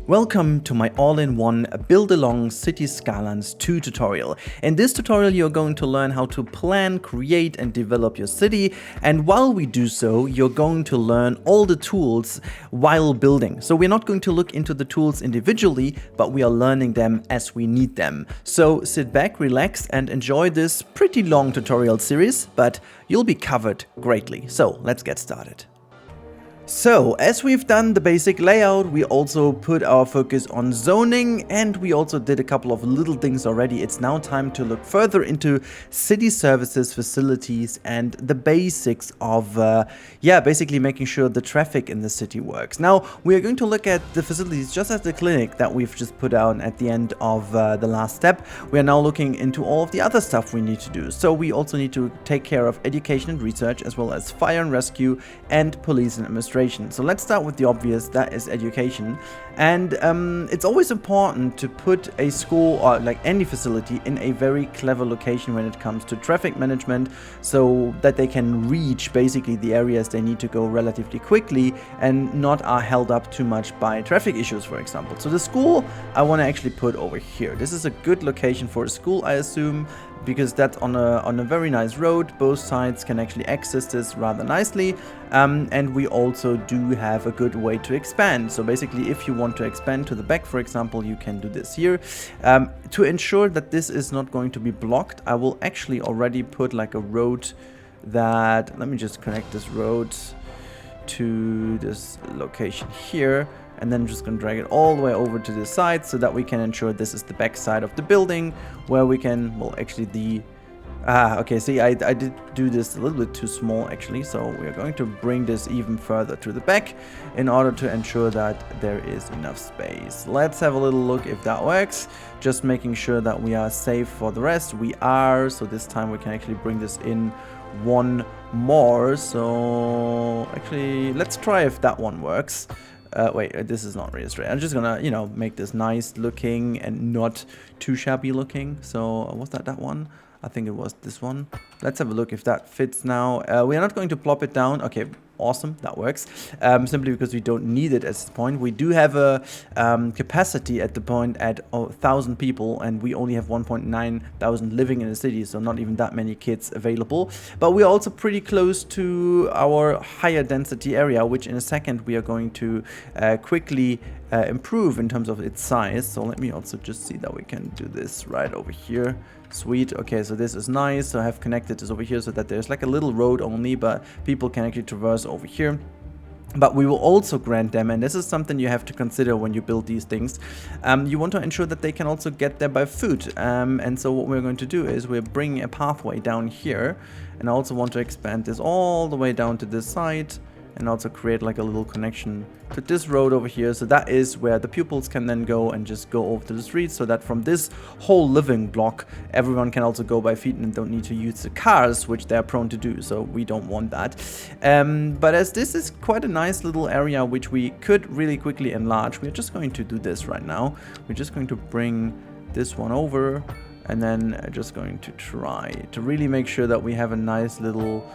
Welcome to my all-in-one Build-Along Cities Skylines 2 tutorial. In this tutorial you're going to learn how to plan, create and develop your city, and while we do so you're going to learn all the tools while building. So we're not going to look into the tools individually, but we are learning them as we need them. So sit back, relax and enjoy this pretty long tutorial series, but you'll be covered greatly. So let's get started. So, as we've done the basic layout, we also put our focus on zoning and we also did a couple of little things already. It's now time to look further into city services, facilities and the basics of, basically making sure the traffic in the city works. Now, we are going to look at the facilities just as the clinic that we've just put out at the end of the last step. We are now looking into all of the other stuff we need to do. So we also need to take care of education and research, as well as fire and rescue and police and administration. So let's start with the obvious, that is education. And it's always important to put a school or like any facility in a very clever location when it comes to traffic management, so that they can reach basically the areas they need to go relatively quickly and not are held up too much by traffic issues, for example. So the school I want to actually put over here. This is a good location for a school, I assume, because that's on a very nice road. Both sides can actually access this rather nicely, and we also do have a good way to expand. So basically, if you want to expand to the back, for example, you can do this here. To ensure that this is not going to be blocked, I will actually already put like a road that, let me just connect this road to this location here, and then just gonna drag it all the way over to the side so that we can ensure this is the back side of the building where we can, well, actually okay, see, I did do this a little bit too small actually, so we are going to bring this even further to the back in order to ensure that there is enough space. Let's have a little look if that works, just making sure that we are safe for the rest. We are, so this time we can actually bring this in one more. So actually, let's try if that one works. Wait, this is not really straight. I'm just gonna, make this nice looking and not too shabby looking. So was that one? I think it was this one. Let's have a look if that fits now. We are not going to plop it down. Okay, awesome, that works. Simply because we don't need it at this point. We do have a capacity at the point at 1,000 people, and we only have 1.9 thousand living in the city, so not even that many kids available. But we are also pretty close to our higher density area, which in a second we are going to quickly improve in terms of its size. So let me also just see that we can do this right over here. Sweet. Okay, so this is nice. So I have connected this over here so that there's like a little road only, but people can actually traverse over here. But we will also grant them, and this is something you have to consider when you build these things, you want to ensure that they can also get there by foot. And so what we're going to do is we're bringing a pathway down here, and I also want to expand this all the way down to this side, and also create like a little connection to this road over here. So that is where the pupils can then go and just go over to the street, so that from this whole living block everyone can also go by feet and don't need to use the cars, which they're prone to do. So we don't want that. But as this is quite a nice little area which we could really quickly enlarge, we're just going to do this right now. We're just going to bring this one over, and then just going to try to really make sure that we have a nice little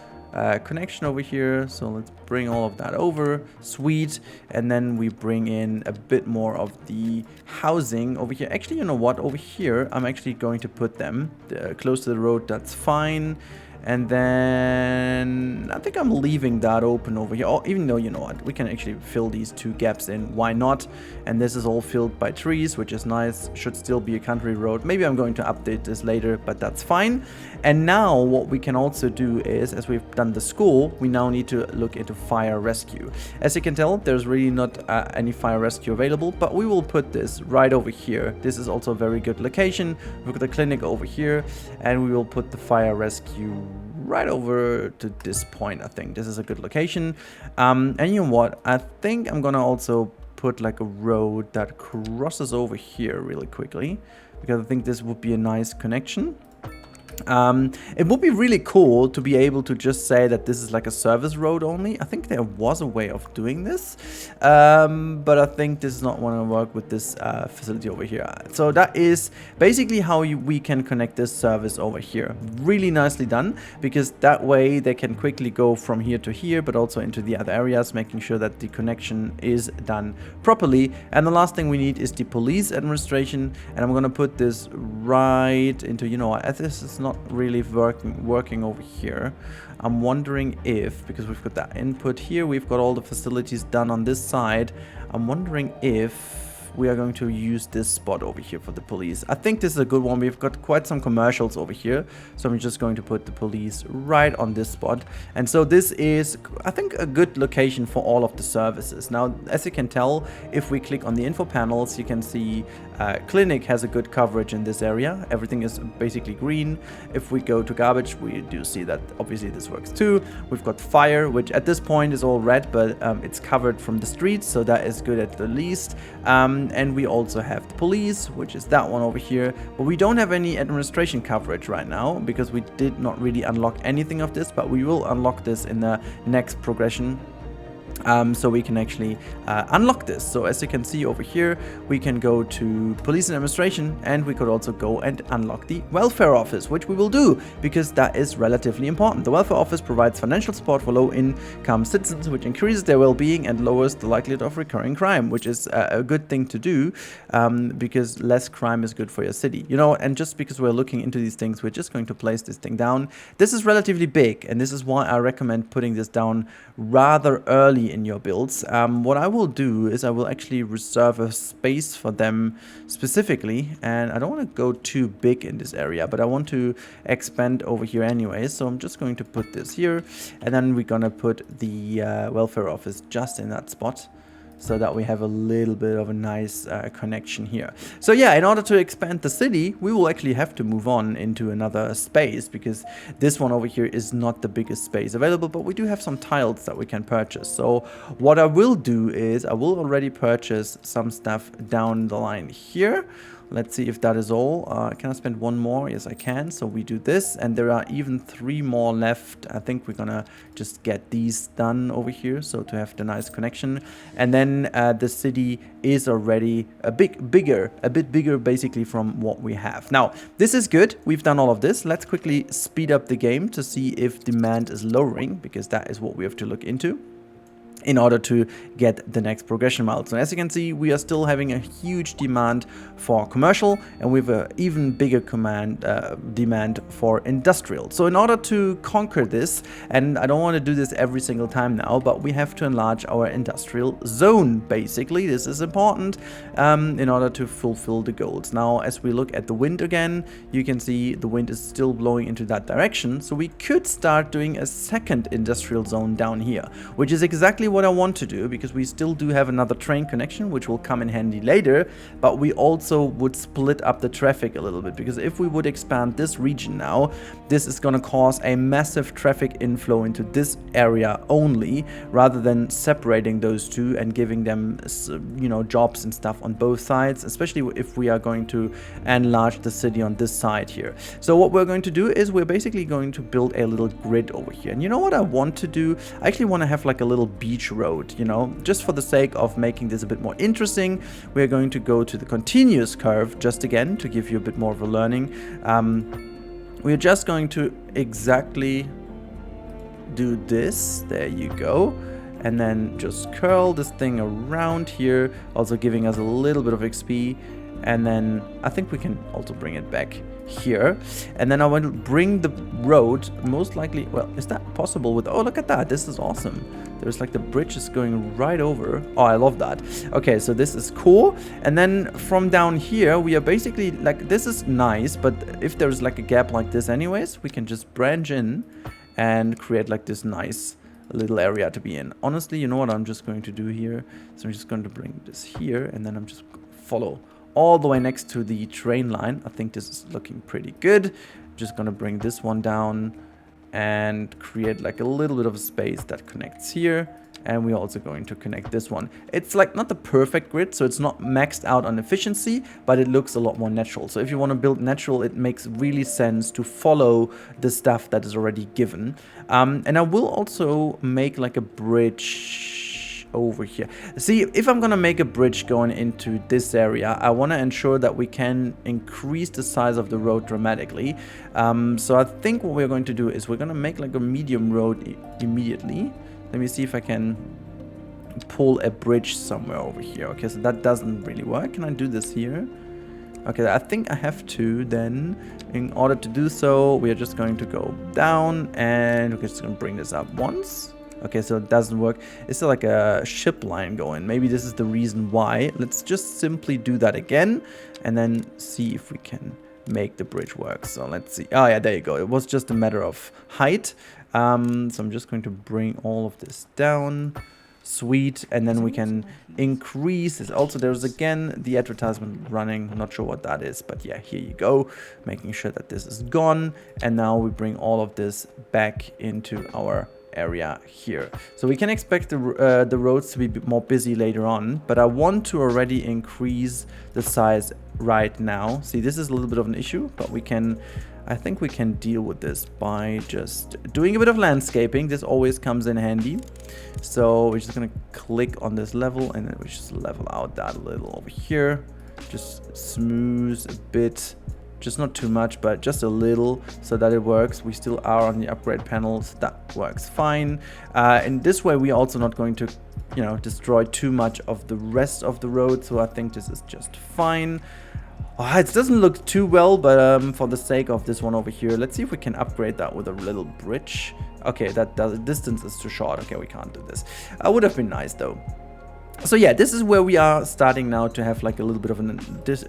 connection over here. So let's bring all of that over. Sweet. And then we bring in a bit more of the housing over here. Actually, you know what, over here I'm actually going to put them close to the road. That's fine. And then I think I'm leaving that open over here. Oh, even though, you know what, we can actually fill these two gaps in. Why not? And this is all filled by trees, which is nice. Should still be a country road. Maybe I'm going to update this later, but that's fine. And now what we can also do is, as we've done the school, we now need to look into fire rescue. As you can tell, there's really not any fire rescue available, but we will put this right over here. This is also a very good location. We've got the clinic over here, and we will put the fire rescue right over to this point. I think this is a good location. And you know what, I think I'm gonna also put like a road that crosses over here really quickly, because I think this would be a nice connection. It would be really cool to be able to just say that this is like a service road only. I think there was a way of doing this, but I think this is not going to work with this facility over here. So that is basically how we can connect this service over here. Really nicely done, because that way they can quickly go from here to here, but also into the other areas, making sure that the connection is done properly. And the last thing we need is the police administration, and I'm going to put this right into, you know, this is not really working over here. I'm wondering if, because we've got that input here, we've got all the facilities done on this side, I'm wondering if we are going to use this spot over here for the police. I think this is a good one. We've got quite some commercials over here, so I'm just going to put the police right on this spot. And so this is, I think, a good location for all of the services. Now, as you can tell, if we click on the info panels, you can see clinic has a good coverage in this area. Everything is basically green. If we go to garbage, we do see that obviously this works too. We've got fire, which at this point is all red, but it's covered from the streets, so that is good at the least. And we also have the police, which is that one over here, but we don't have any administration coverage right now because we did not really unlock anything of this, but we will unlock this in the next progression. So we can actually unlock this. So as you can see over here, we can go to police and administration, and we could also go and unlock the welfare office, which we will do because that is relatively important. The welfare office provides financial support for low-income citizens, which increases their well-being and lowers the likelihood of recurring crime, which is a good thing to do because less crime is good for your city. You know, and just because we're looking into these things, we're just going to place this thing down. This is relatively big, and this is why I recommend putting this down rather early in your builds. What I will do is I will actually reserve a space for them specifically, and I don't want to go too big in this area, but I want to expand over here anyway, so I'm just going to put this here, and then we're gonna put the welfare office just in that spot, so that we have a little bit of a nice connection here. So yeah, in order to expand the city, we will actually have to move on into another space, because this one over here is not the biggest space available, but we do have some tiles that we can purchase. So what I will do is I will already purchase some stuff down the line here. Let's see if that is all. Can I spend one more? Yes, I can. So we do this, and there are even 3 more left. I think we're gonna just get these done over here, so to have the nice connection. And then the city is already a bit bigger basically from what we have. Now, this is good. We've done all of this. Let's quickly speed up the game to see if demand is lowering, because that is what we have to look into in order to get the next progression milestone. As you can see, we are still having a huge demand for commercial, and we have an even bigger demand for industrial. So in order to conquer this, and I don't want to do this every single time now, but we have to enlarge our industrial zone, basically. This is important in order to fulfill the goals. Now, as we look at the wind again, you can see the wind is still blowing into that direction, so we could start doing a second industrial zone down here, which is exactly what I want to do, because we still do have another train connection, which will come in handy later, but we also would split up the traffic a little bit, because if we would expand this region now, this is going to cause a massive traffic inflow into this area only, rather than separating those two and giving them, you know, jobs and stuff on both sides, especially if we are going to enlarge the city on this side here. So what we're going to do is we're basically going to build a little grid over here. And you know what I want to do? I actually want to have like a little beach road, you know, just for the sake of making this a bit more interesting. We're going to go to the continuous curve just again to give you a bit more of a learning. We're just going to exactly do this. There you go. And then just curl this thing around here, also giving us a little bit of XP. And then I think we can also bring it back here. And then I want to bring the road, most likely, well, is that possible with, oh, look at that, this is awesome. There's like the bridge is going right over. Oh, I love that. Okay, so this is cool. And then from down here, we are basically like, this is nice, but if there's like a gap like this anyways, we can just branch in and create like this nice little area to be in. Honestly, you know what I'm just going to do here? So I'm just going to bring this here, and then I'm just follow all the way next to the train line. I think this is looking pretty good. Just gonna bring this one down and create like a little bit of a space that connects here, And we're also going to connect this one. It's like not the perfect grid, so it's not maxed out on efficiency, but it looks a lot more natural. So if you want to build natural, it makes really sense to follow the stuff that is already given. And I will also make like a bridge over here. See, if I'm gonna make a bridge going into this area, I want to ensure that we can increase the size of the road dramatically. So I think what we're going to do is we're gonna make like a medium road immediately. Let me see if I can pull a bridge somewhere over here. Okay, so that doesn't really work. Can I do this here? Okay, I think I have to then. In order to do so, we are just going to go down and we're just going to bring this up once. Okay, so it doesn't work. It's like a ship line going. Maybe this is the reason why. Let's just simply do that again and then see if we can make the bridge work. So let's see. Oh yeah, there you go. It was just a matter of height. So I'm just going to bring all of this down. Sweet. And then we can increase this. Also, there's again the advertisement running. I'm not sure what that is, but yeah, here you go. Making sure that this is gone. And now we bring all of this back into our area here. So we can expect the roads to be more busy later on, but I want to already increase the size right now. See, this is a little bit of an issue, but I think we can deal with this by just doing a bit of landscaping. This always comes in handy. So we're just gonna click on this level and then we just level out that a little over here. Just smooth a bit, just not too much, but just a little so that it works. We still are on the upgrade panels. That works fine. In this way, we're also not going to, you know, destroy too much of the rest of the road. So I think this is just fine. It doesn't look too well, but for the sake of this one over here, let's see if we can upgrade that with a little bridge. Okay, that distance is too short. Okay, we can't do this. Would have been nice though. So yeah, this is where we are starting now to have like a little bit of an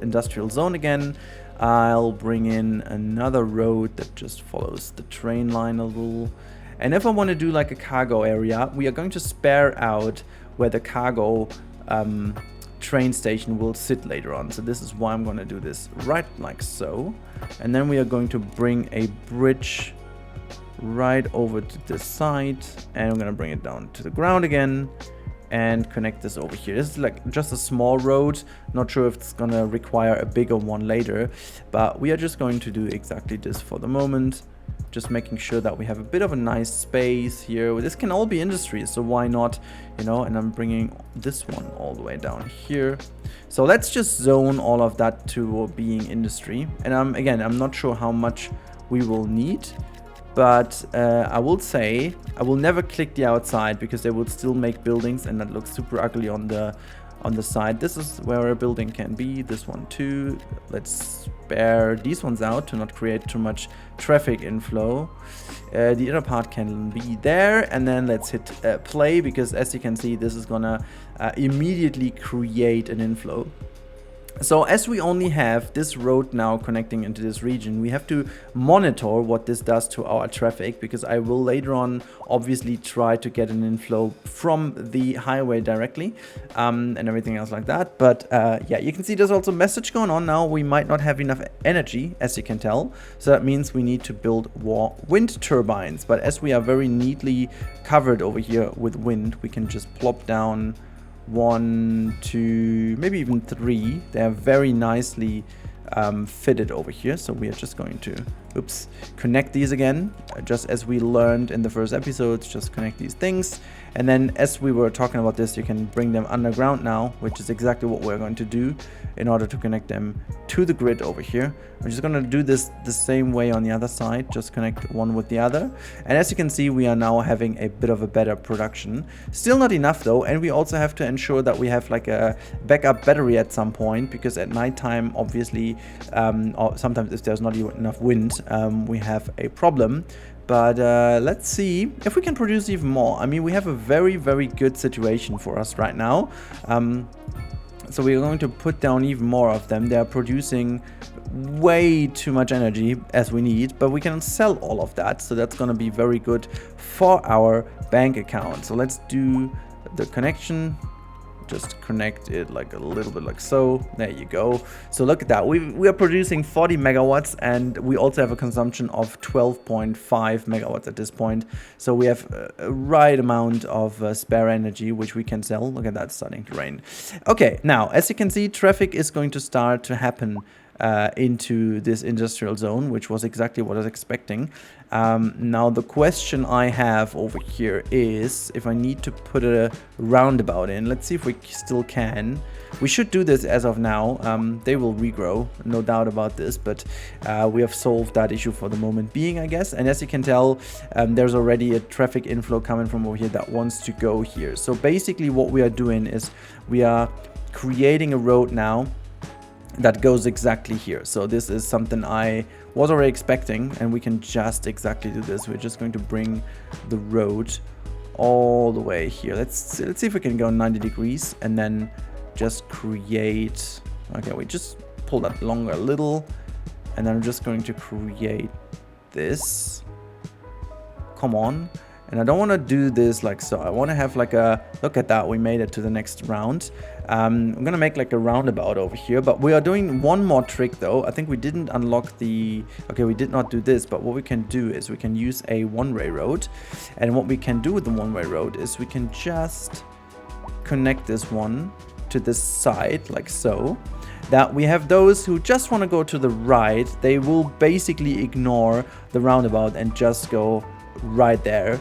industrial zone again. I'll bring in another road that just follows the train line a little. And if I want to do like a cargo area, we are going to spare out where the cargo train station will sit later on. So this is why I'm going to do this right like so. And then we are going to bring a bridge right over to this side. And I'm going to bring it down to the ground again. And connect this over here. This is like just a small road. Not sure if it's gonna require a bigger one later, but we are just going to do exactly this for the moment. Just making sure that we have a bit of a nice space here. This can all be industry, so why not, you know? And I'm bringing this one all the way down here. So let's just zone all of that to being industry. And again, I'm not sure how much we will need. But I will say I will never click the outside because they would still make buildings and that looks super ugly on the side. This is where a building can be. This one too. Let's spare these ones out to not create too much traffic inflow. The other part can be there, and then let's hit play because as you can see, this is gonna immediately create an inflow. So as we only have this road now connecting into this region, we have to monitor what this does to our traffic, because I will later on obviously try to get an inflow from the highway directly and everything else like that. But yeah, you can see there's also a message going on now. We might not have enough energy, as you can tell. So that means we need to build more wind turbines. But as we are very neatly covered over here with wind, we can just plop down 1, 2, maybe even 3. They are very nicely fitted over here. So we are just going to connect these again, just as we learned in the first episodes. Just connect these things, and then as we were talking about this, you can bring them underground now, which is exactly what we're going to do in order to connect them to the grid over here. We're just going to do this the same way on the other side, just connect one with the other. And as you can see, we are now having a bit of a better production. Still not enough though, and we also have to ensure that we have like a backup battery at some point, because at nighttime obviously or sometimes if there's not enough wind, we have a problem. But let's see if we can produce even more. I mean, we have a very, very good situation for us right now. So we're going to put down even more of them. They're producing way too much energy as we need, but we can sell all of that. So that's going to be very good for our bank account. So let's do the connection. just connect it like a little bit like so. There you go. So look at that. We are producing 40 megawatts, and we also have a consumption of 12.5 megawatts at this point. So we have a right amount of spare energy, which we can sell. Look at that, starting to rain. Okay, now, as you can see, traffic is going to start to happen into this industrial zone, which was exactly what I was expecting. Now the question I have over here is if I need to put a roundabout in. Let's see if we still can. We should do this as of now. They will regrow, no doubt about this, but we have solved that issue for the moment being, I guess. And as you can tell, there's already a traffic inflow coming from over here that wants to go here. So basically what we are doing is we are creating a road now that goes exactly here. So this is something I was already expecting, and we can just exactly do this. We're just going to bring the road all the way here. Let's see if we can go 90 degrees and then just create. Okay, we just pull that longer a little, and then I'm just going to create this. Come on. And I don't want to do this like so. I want to have like a, look at that, we made it to the next round. I'm going to make like a roundabout over here, but we are doing one more trick though. I think we didn't unlock the, okay, we did not do this, but what we can do is we can use a one-way road. And what we can do with the one-way road is we can just connect this one to this side like so. That we have those who just want to go to the right. They will basically ignore the roundabout and just go right there.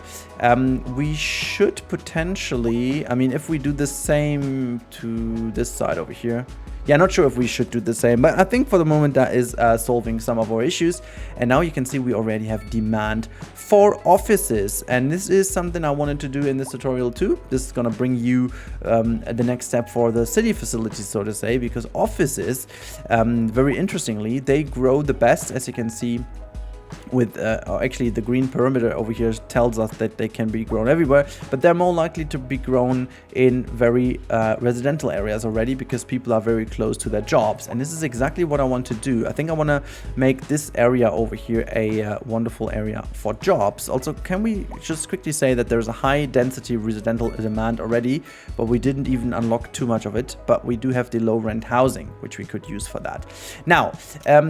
We should potentially, I mean, if we do the same to this side over here, yeah, not sure if we should do the same, but I think for the moment that is solving some of our issues. And now you can see we already have demand for offices, and this is something I wanted to do in this tutorial too. This is going to bring you the next step for the city facilities, so to say, because offices, very interestingly, they grow the best, as you can see. With actually the green perimeter over here tells us that they can be grown everywhere, but they're more likely to be grown in very residential areas already, because people are very close to their jobs. And this is exactly what I want to do. I think I want to make this area over here a wonderful area for jobs. Also, can we just quickly say that there's a high density residential demand already, but we didn't even unlock too much of it, but we do have the low rent housing, which we could use for that. Now,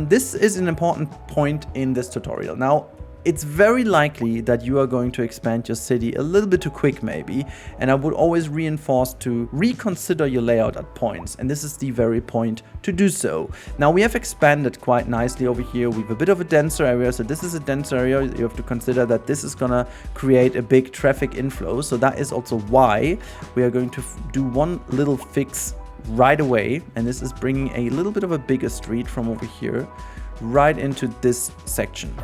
this is an important point in this tutorial. Now, it's very likely that you are going to expand your city a little bit too quick maybe, and I would always reinforce to reconsider your layout at points, and this is the very point to do so. Now, we have expanded quite nicely over here. We have a bit of a denser area, so this is a dense area. You have to consider that this is gonna create a big traffic inflow, so that is also why we are going to do one little fix right away, and this is bringing a little bit of a bigger street from over here right into this section.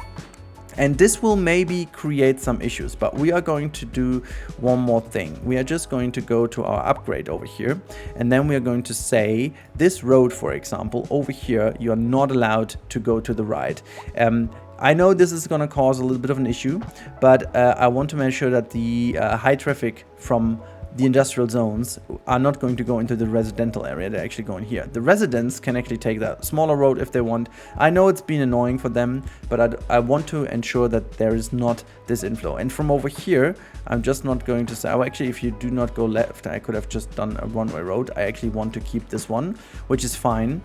And this will maybe create some issues, but we are going to do one more thing. We are just going to go to our upgrade over here, and then we are going to say this road, for example, over here, you are not allowed to go to the right. I know this is going to cause a little bit of an issue, but I want to make sure that the high traffic from the industrial zones are not going to go into the residential area. They're actually going here. The residents can actually take that smaller road if they want. I know it's been annoying for them, but I want to ensure that there is not this inflow. And from over here, I'm just not going to say, oh, actually, if you do not go left, I could have just done a one-way road. I actually want to keep this one, which is fine.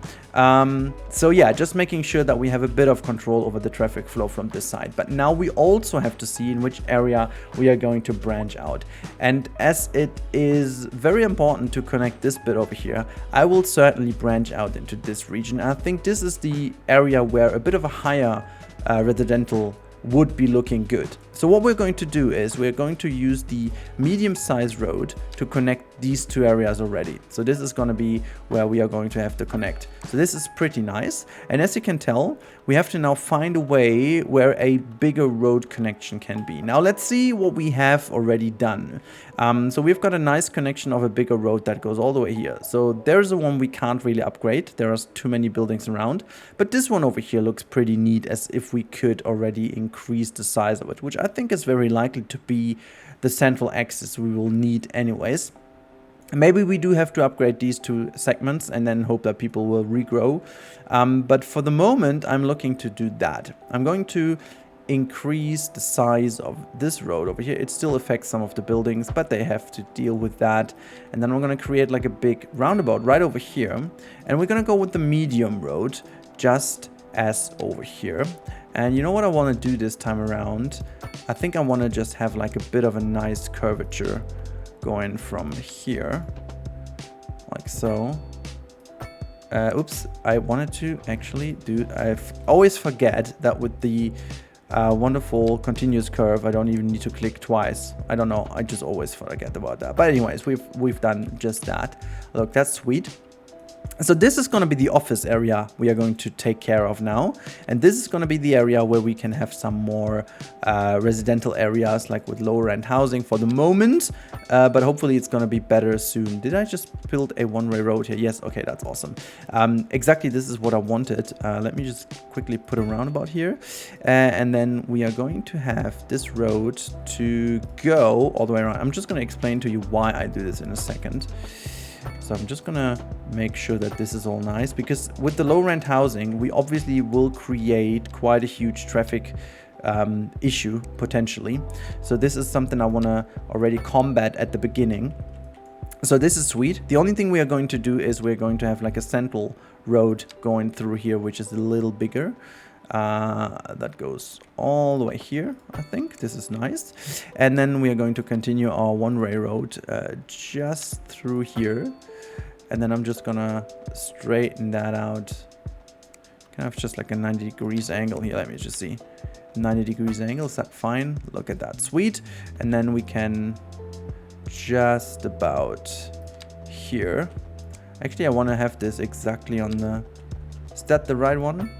So yeah, just making sure that we have a bit of control over the traffic flow from this side. But now we also have to see in which area we are going to branch out. And as it is very important to connect this bit over here, I will certainly branch out into this region. I think this is the area where a bit of a higher residential would be looking good. So what we're going to do is we're going to use the medium-sized road to connect these two areas already. So this is going to be where we are going to have to connect. So this is pretty nice. And as you can tell, we have to now find a way where a bigger road connection can be. Now let's see what we have already done. So we've got a nice connection of a bigger road that goes all the way here. So there's the one we can't really upgrade. There are too many buildings around. But this one over here looks pretty neat, as if we could already increase the size of it, which I think is very likely to be the central axis we will need anyways. Maybe we do have to upgrade these two segments and then hope that people will regrow. But for the moment, I'm looking to do that. I'm going to increase the size of this road over here. It still affects some of the buildings, but they have to deal with that. And then we're going to create like a big roundabout right over here. And we're going to go with the medium road, just as over here. And you know what I want to do this time around? I think I want to just have like a bit of a nice curvature going from here, like so. Oops, I wanted to actually do, I always forget that with the wonderful continuous curve, I don't even need to click twice. I don't know, I just always forget about that. But anyways, we've done just that. Look, that's sweet. So this is going to be the office area we are going to take care of now. And this is going to be the area where we can have some more residential areas, like with lower rent housing for the moment. But hopefully it's going to be better soon. Did I just build a one-way road here? Yes. Okay, that's awesome. Exactly, this is what I wanted. Let me just quickly put a roundabout here. And then we are going to have this road to go all the way around. I'm just going to explain to you why I do this in a second. So I'm just gonna make sure that this is all nice, because with the low rent housing, we obviously will create quite a huge traffic issue potentially. So this is something I wanna already combat at the beginning. So this is sweet. The only thing we are going to do is we're going to have like a central road going through here, which is a little bigger. That goes all the way here, I think. This is nice. And then we are going to continue our one-way road just through here. And then I'm just gonna straighten that out. Kind of just like a 90 degrees angle here. Let me just see. 90 degrees angle, is that fine? Look at that, sweet. And then we can just about here. Actually, I want to have this exactly on the... Is that the right one?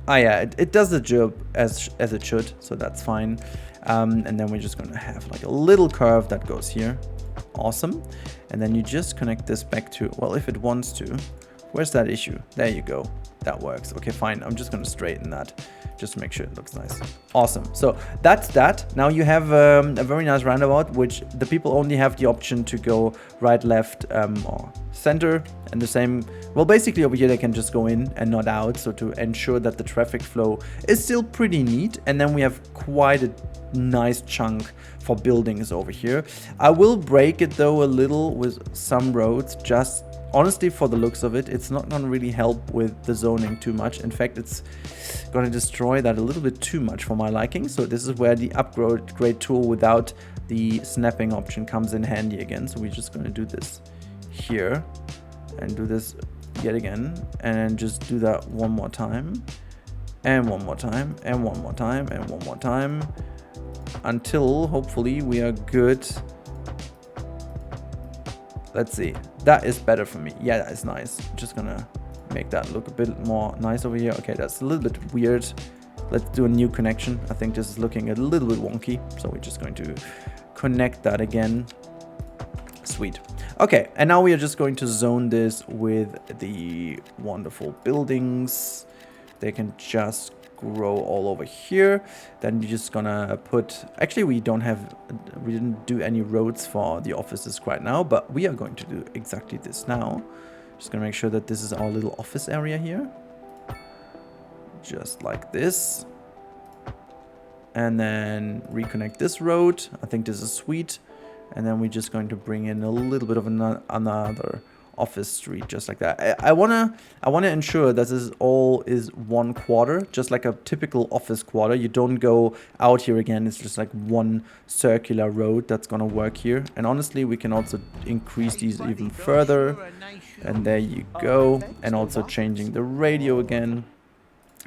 Ah, yeah, it does the job as it should, so that's fine. And then we're just going to have like a little curve that goes here. Awesome. And then you just connect this back to, well, if it wants to. Where's that issue? There you go. That works. Okay, fine. I'm just going to straighten that just to make sure it looks nice. Awesome. So that's that. Now you have a very nice roundabout, which the people only have the option to go right, left, or center. And the same, well, basically over here they can just go in and not out. So to ensure that the traffic flow is still pretty neat. And then we have quite a nice chunk for buildings over here. I will break it though a little with some roads, just honestly for the looks of it. It's not going to really help with the zoning too much. In fact, it's going to destroy that a little bit too much for my liking. So this is where the upgrade tool without the snapping option comes in handy again. So we're just going to do this here and do this yet again, and just do that one more time, and one more time, and one more time, and one more time, until hopefully we are good. Let's see, that is better for me. Yeah, that is nice. Just gonna make that look a bit more nice over here. Okay, that's a little bit weird. Let's do a new connection. I think this is looking a little bit wonky, so we're just going to connect that again. Sweet. Okay, and now we are just going to zone this with the wonderful buildings. They can just grow all over here. Then you're just gonna put, actually we didn't do any roads for the offices right now, but we are going to do exactly this now. Just gonna make sure that this is our little office area here. Just like this. And then reconnect this road. I think this is sweet. And then we're just going to bring in a little bit of another office street, just like that. I wanna ensure that this all is one quarter, just like a typical office quarter. You don't go out here again. It's just like one circular road that's gonna work here. And honestly, we can also increase these even further. And there you go. And also changing the radio again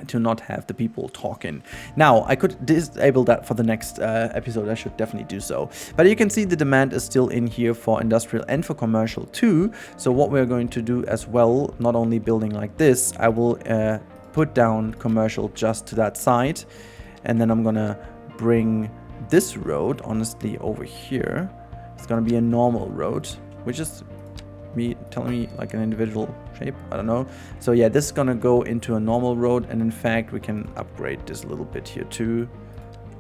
to not have the people talking. Now, I could disable that for the next episode. I should definitely do so. But you can see the demand is still in here for industrial and for commercial too. So what we're going to do as well, not only building like this, I will put down commercial just to that side. And then I'm gonna bring this road, honestly, over here. It's gonna be a normal road, which is me telling me like an individual shape, I don't know. So yeah, this is gonna go into a normal road, and in fact we can upgrade this a little bit here too.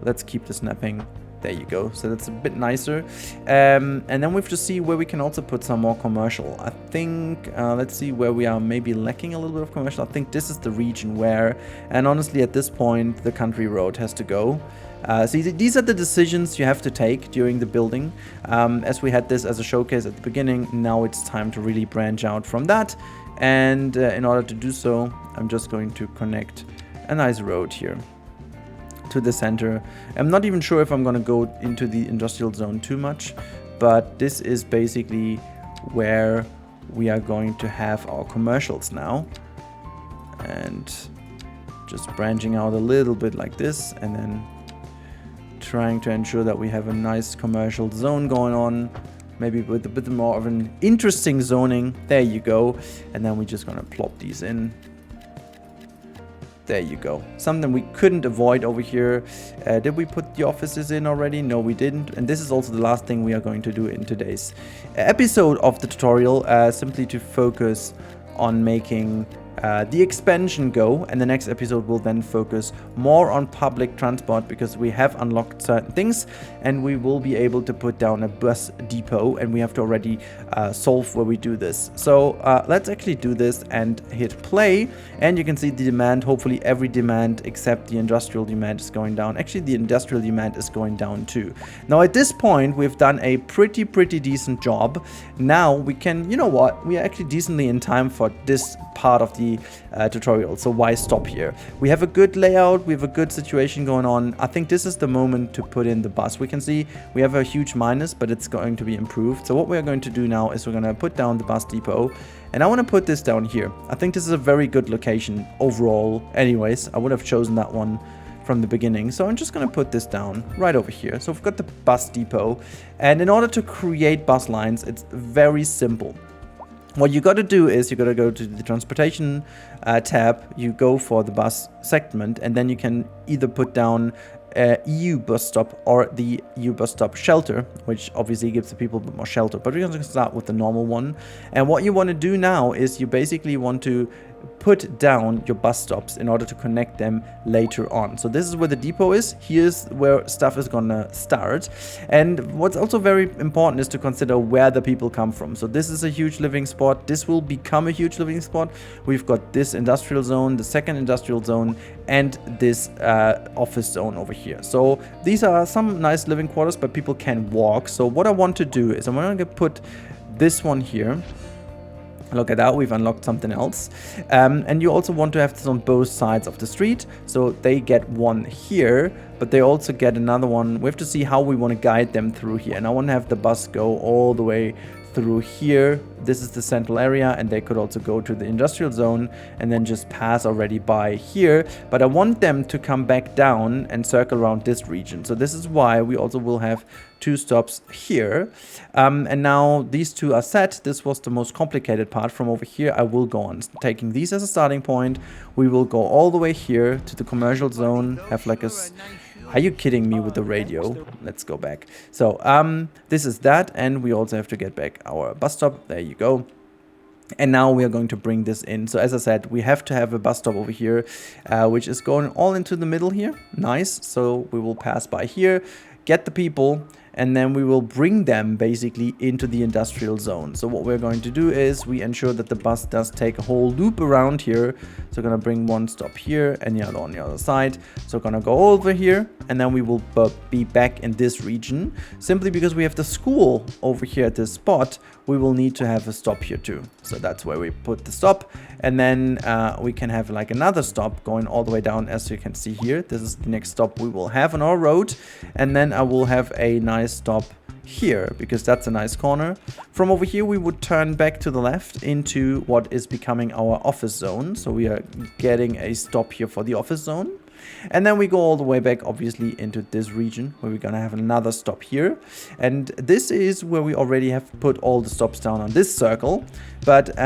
Let's keep the snapping There you go. So that's a bit nicer. And then we have to see where we can also put some more commercial. I think, let's see where we are maybe lacking a little bit of commercial. I think this is the region where, and honestly at this point, the country road has to go. So these are the decisions you have to take during the building. As we had this as a showcase at the beginning, now it's time to really branch out from that. And in order to do so, I'm just going to connect a nice road here to the center. I'm not even sure if I'm going to go into the industrial zone too much, but this is basically where we are going to have our commercials now. And just branching out a little bit like this, and then trying to ensure that we have a nice commercial zone going on, maybe with a bit more of an interesting zoning. There you go. And then we're just gonna plop these in. There you go. Something we couldn't avoid over here. Did we put the offices in already? No, we didn't. And this is also the last thing we are going to do in today's episode of the tutorial, simply to focus on making the expansion go, and the next episode will then focus more on public transport, because we have unlocked certain things and we will be able to put down a bus depot, and we have to already solve where we do this. So let's actually do this and hit play, and you can see the demand. Hopefully every demand except the industrial demand is going down. Actually the industrial demand is going down too. Now at this point we've done a pretty decent job. Now we can, you know what, we are actually decently in time for this part of the tutorial, so why stop here? We have a good layout, we have a good situation going on. I think this is the moment to put in the bus. We can see we have a huge minus, but it's going to be improved. So what we're going to do now is we're going to put down the bus depot, and I want to put this down here. I think this is a very good location overall. Anyways, I would have chosen that one from the beginning, so I'm just going to put this down right over here. So we've got the bus depot, and in order to create bus lines, it's very simple. What you got to do is you got to go to the transportation tab, you go for the bus segment, and then you can either put down EU bus stop or the EU bus stop shelter, which obviously gives the people a bit more shelter. But we're going to start with the normal one. And what you want to do now is you basically want to put down your bus stops in order to connect them later on. So this is where the depot is. Here's where stuff is gonna start. And what's also very important is to consider where the people come from. So this is a huge living spot. This will become a huge living spot. We've got this industrial zone, the second industrial zone, and this office zone over here. So these are some nice living quarters, but people can walk. So what I want to do is I'm gonna put this one here. Look at that, we've unlocked something else. And you also want to have this on both sides of the street. So they get one here, but they also get another one. We have to see how we want to guide them through here. And I want to have the bus go all the way through here. This is the central area, and they could also go to the industrial zone and then just pass already by here. But I want them to come back down and circle around this region. So this is why we also will have 2 stops here. And now these 2 are set. This was the most complicated part. From over here, I will go on taking these as a starting point. We will go all the way here to the commercial zone, have like a... Are you kidding me with the radio? Let's go back. So this is that, and we also have to get back our bus stop. There you go. And now we are going to bring this in. So as I said, we have to have a bus stop over here, which is going all into the middle here. Nice. So we will pass by here, get the people, and then we will bring them basically into the industrial zone. So what we're going to do is we ensure that the bus does take a whole loop around here. So we're going to bring one stop here and the other on the other side. So we're going to go over here, and then we will be back in this region. Simply because we have the school over here at this spot, we will need to have a stop here too. So that's where we put the stop, and then we can have like another stop going all the way down, as you can see here. This is the next stop we will have on our road, and then I will have a nice stop here because that's a nice corner. From over here we would turn back to the left into what is becoming our office zone. So we are getting a stop here for the office zone. And then we go all the way back, obviously, into this region where we're going to have another stop here. And this is where we already have put all the stops down on this circle. But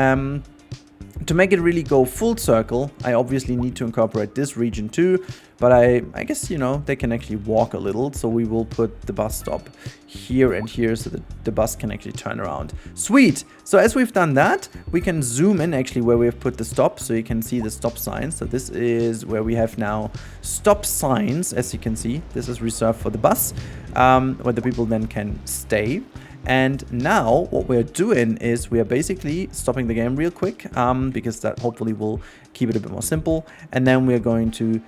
To make it really go full circle, I obviously need to incorporate this region too, but I guess, you know, they can actually walk a little, so we will put the bus stop here and here so that the bus can actually turn around. Sweet! So as we've done that, we can zoom in actually where we've put the stop, so you can see the stop signs. So this is where we have now stop signs, as you can see. This is reserved for the bus, where the people then can stay. And now what we're doing is we are basically stopping the game real quick, because that hopefully will keep it a bit more simple. And then we're going to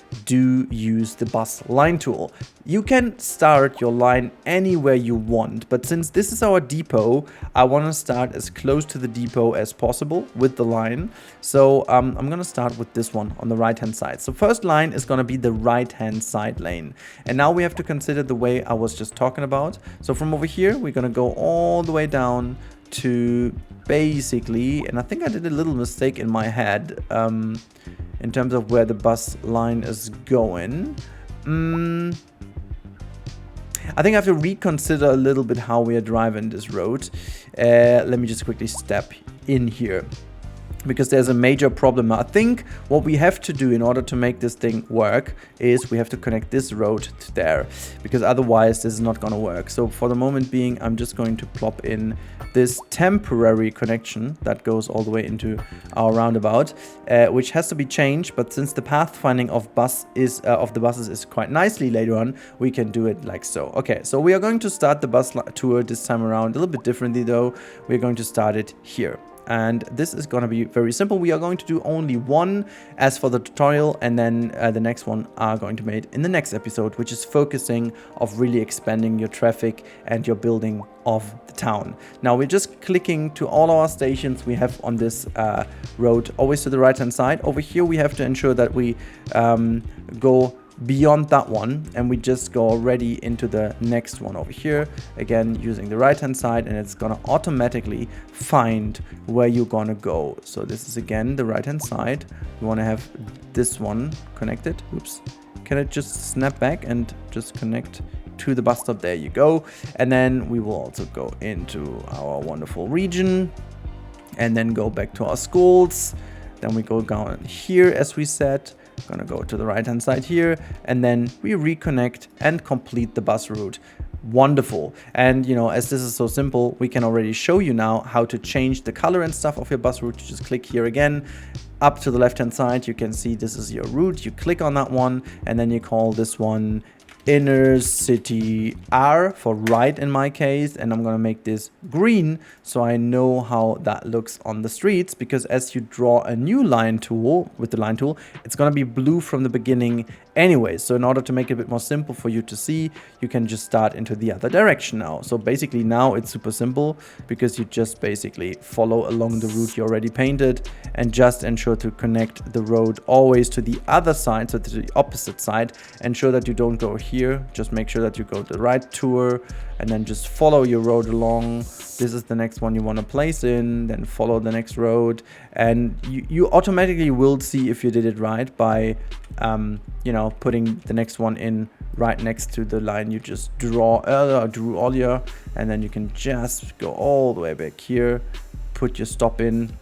use the bus line tool. You can start your line anywhere you want, but since this is our depot, I want to start as close to the depot as possible with the line. So I'm going to start with this one on the right hand side. So first line is going to be the right hand side lane. And now we have to consider the way I was just talking about. So from over here, we're going to go all the way down to basically, and I think I did a little mistake in my head in terms of where the bus line is going. I think I have to reconsider a little bit how we are driving this road. Let me just quickly step in here, because there's a major problem. I think what we have to do in order to make this thing work is we have to connect this road to there, because otherwise this is not going to work. So for the moment being, I'm just going to plop in this temporary connection that goes all the way into our roundabout, which has to be changed. But since the pathfinding of the buses is quite nicely later on, we can do it like so. Okay, so we are going to start the bus tour this time around a little bit differently though. We're going to start it here. And this is going to be very simple. We are going to do only one as for the tutorial, and then the next one are going to be made in the next episode, which is focusing of really expanding your traffic and your building of the town. Now we're just clicking to all our stations we have on this road, always to the right hand side. Over here we have to ensure that we go beyond that one, and we just go already into the next one over here, again using the right hand side, and it's gonna automatically find where you're gonna go. So this is again the right hand side. We want to have this one connected. Oops, can it just snap back and just connect to the bus stop? There you go. And then we will also go into our wonderful region and then go back to our schools. Then we go down here, as we said. Gonna go to the right hand side here, and then we reconnect and complete the bus route. Wonderful. And you know, as this is so simple, we can already show you now how to change the color and stuff of your bus route. You just click here again, up to the left hand side, you can see this is your route. You click on that one, and then you call this one Inner City R for right in my case, and I'm gonna make this green so I know how that looks on the streets, because as you draw a new line tool with the line tool, it's gonna be blue from the beginning anyway. So in order to make it a bit more simple for you to see, you can just start into the other direction now. So basically now it's super simple, because you just basically follow along the route you already painted and just ensure to connect the road always to the other side, so to the opposite side. Ensure that you don't go here. Just make sure that you go to the right tour and then just follow your road along. This is the next one you want to place in, then follow the next road, and you automatically will see if you did it right by you know, putting the next one in right next to the line you just drew earlier, and then you can just go all the way back here, put your stop in,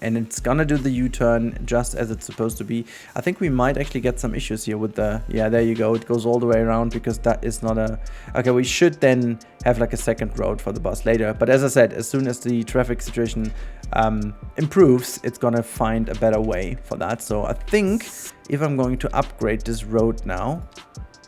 and it's gonna do the U-turn just as it's supposed to be. I think we might actually get some issues here with the, yeah, there you go, it goes all the way around, because that is not a, okay, we should then have like a second road for the bus later. But as I said, as soon as the traffic situation improves, it's gonna find a better way for that. So I think if I'm going to upgrade this road now,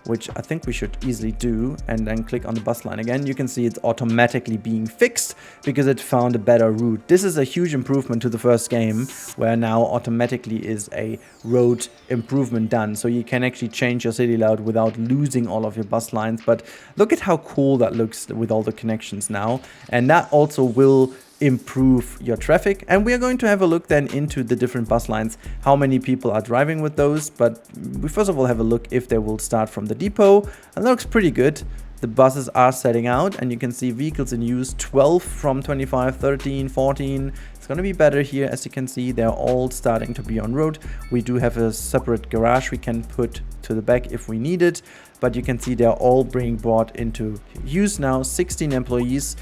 which I think we should easily do, and then click on the bus line again, you can see it's automatically being fixed because it found a better route. This is a huge improvement to the first game, where now automatically is a road improvement done. So you can actually change your city layout without losing all of your bus lines. But look at how cool that looks with all the connections now. And that also will improve your traffic. And we are going to have a look then into the different bus lines, how many people are driving with those. But we first of all have a look if they will start from the depot, and that looks pretty good. The buses are setting out, and you can see vehicles in use 12 from 25, 13, 14. It's going to be better here. As you can see, they're all starting to be on road. We do have a separate garage we can put to the back if we need it, but you can see they're all being brought into use now. 16 employees,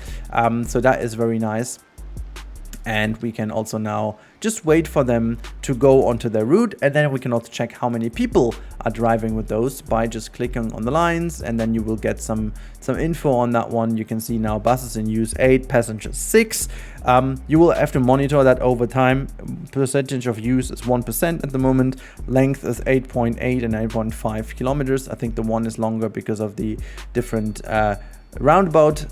so that is very nice. And we can also now just wait for them to go onto their route, and then we can also check how many people are driving with those by just clicking on the lines, and then you will get some info on that one. You can see now buses in use 8, passengers 6. You will have to monitor that over time. Percentage of use is 1% at the moment. Length is 8.8 and 8.5 kilometers. I think the one is longer because of the different roundabout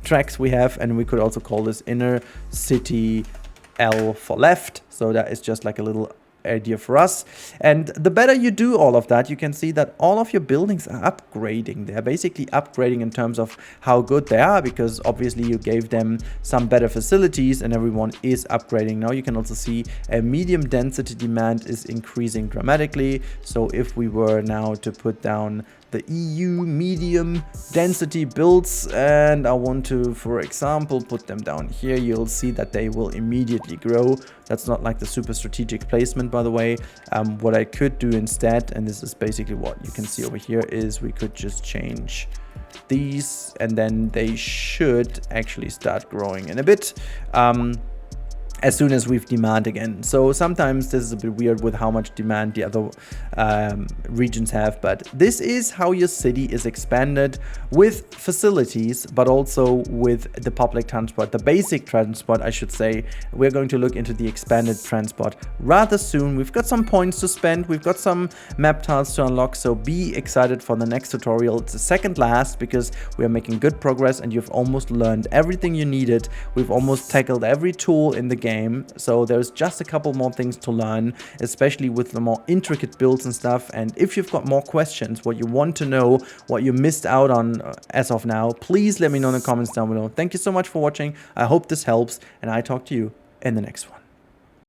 tracks we have, and we could also call this inner city L for left. So that is just like a little idea for us. And the better you do all of that, you can see that all of your buildings are upgrading. They're basically upgrading in terms of how good they are, because obviously you gave them some better facilities and everyone is upgrading. Now you can also see a medium density demand is increasing dramatically. So if we were now to put down the EU medium density builds, and I want to, for example, put them down here, you'll see that they will immediately grow. That's not like the super strategic placement, by the way. What I could do instead, and this is basically what you can see over here, is we could just change these, and then they should actually start growing in a bit. As soon as we've demand again. So sometimes this is a bit weird with how much demand the other regions have, but this is how your city is expanded with facilities, but also with the public transport, the basic transport, I should say. We're going to look into the expanded transport rather soon. We've got some points to spend, we've got some map tiles to unlock, so be excited for the next tutorial. It's the second last because we are making good progress and you've almost learned everything you needed. We've almost tackled every tool in the game. So there's just a couple more things to learn, especially with the more intricate builds and stuff. And if you've got more questions, what you want to know, what you missed out on as of now, please let me know in the comments down below. Thank you so much for watching. I hope this helps, and I talk to you in the next one.